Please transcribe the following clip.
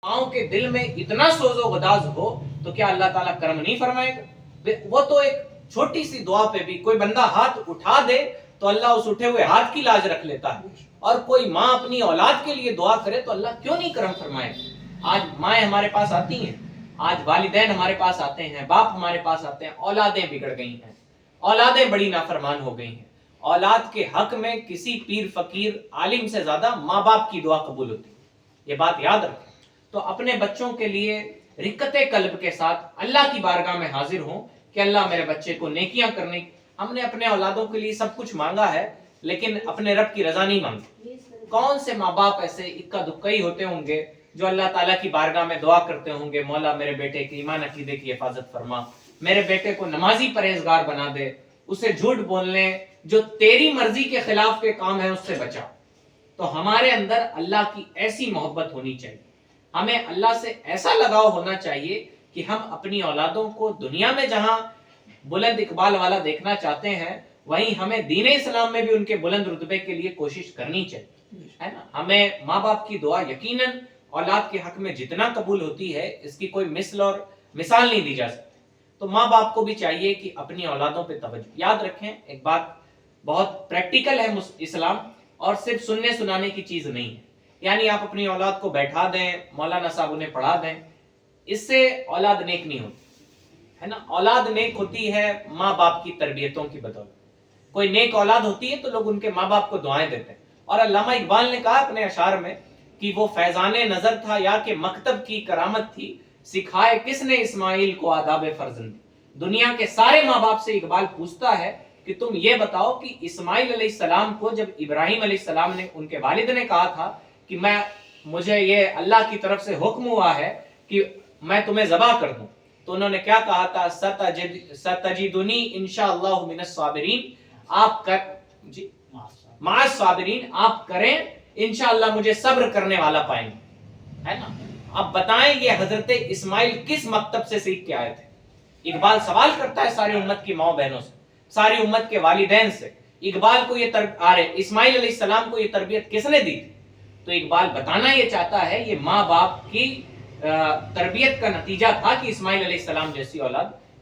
माओ के दिल में इतना सोजो गदाज हो तो क्या अल्लाह ताला करम नहीं फरमाएगा? वो तो एक छोटी सी दुआ पे भी कोई बंदा हाथ उठा दे तो अल्लाह उस उठे हुए हाथ की लाज रख लेता है। और कोई माँ अपनी औलाद के लिए दुआ करे तो अल्लाह क्यों नहीं करम फरमाएगा? आज माएँ हमारे पास आती हैं, आज वालिदैन हमारे पास आते हैं, बाप हमारे पास आते हैं, औलादें बिगड़ गई हैं, औलादें बड़ी नाफरमान हो गई हैं। औलाद के हक में किसी पीर फकीर आलिम से ज्यादा माँ बाप की दुआ कबूल होती है, ये बात याद रखें। तो अपने बच्चों के लिए रिक्कते कल्ब के साथ अल्लाह की बारगाह में हाजिर हों कि अल्लाह मेरे बच्चे को नेकियां करने। हमने अपने औलादों के लिए सब कुछ मांगा है लेकिन अपने रब की रजा नहीं मांगी। कौन से माँ बाप ऐसे इक्का दुक्का ही होते होंगे जो अल्लाह ताला की बारगाह में दुआ करते होंगे, मौला मेरे बेटे की ईमान अकीदे की हिफाजत फरमा, मेरे बेटे को नमाजी परहेजगार बना दे, उसे झूठ बोलने जो तेरी मर्जी के खिलाफ के काम है उससे बचा। तो हमारे अंदर अल्लाह की ऐसी मोहब्बत होनी चाहिए, हमें अल्लाह से ऐसा लगाव होना चाहिए कि हम अपनी औलादों को दुनिया में जहां बुलंद इकबाल वाला देखना चाहते हैं वहीं हमें दीन इस्लाम में भी उनके बुलंद रुतबे के लिए कोशिश करनी चाहिए, है ना। हमें माँ बाप की दुआ यकीनन औलाद के हक में जितना कबूल होती है इसकी कोई मिसल और मिसाल नहीं दी जा सकती। तो माँ बाप को भी चाहिए कि अपनी औलादों पे तवज्जो। याद रखें एक बात बहुत प्रैक्टिकल है इस्लाम, और सिर्फ सुनने सुनाने की चीज नहीं है। यानी आप अपनी औलाद को बैठा दें, मौलाना साहब उन्हें पढ़ा दें, इससे औलाद नेक नहीं होती, है ना। औलाद नेक होती है माँ बाप की तरबियतों की बदौलत। कोई नेक औलाद होती है तो लोग उनके माँ बाप को दुआएं देते हैं। और अल्लामा इकबाल ने कहा अपने अशार में कि वो फैजाने नजर था या कि मकतब की करामत थी, सिखाए किसने इस्माइल को आदाब फर्जंदी। दुनिया के सारे माँ बाप से इकबाल पूछता है कि तुम ये बताओ कि इस्माइल अलैहिस्सलाम को जब इब्राहिम अलैहिस्सलाम ने, उनके वालिद ने कहा था कि मुझे ये अल्लाह की तरफ से हुक्म हुआ है कि मैं तुम्हें ज़बह कर दूं, तो उन्होंने क्या कहा था? सतजिदुनी इंशाअल्लाह मिनस साबिरीन। आप कर जी मास साबिरीन, आप करें इंशाअल्लाह मुझे सब्र करने वाला पाएंगे, है ना। अब बताएं ये हजरत इस्माइल किस मकतब से सीख के आए थे? इकबाल सवाल करता है सारी उम्मत की माओ बहनों से, सारी उम्मत के वालिदैन से, इकबाल को ये इस्माइल अलैहिस्सलाम को ये तरबियत किसने दी थी? तो इकबाल बताना ये चाहता है ये माँ बाप की तरबियत का नतीजा था कि इस्माइल अलैहिस्सलाम जैसी औलाद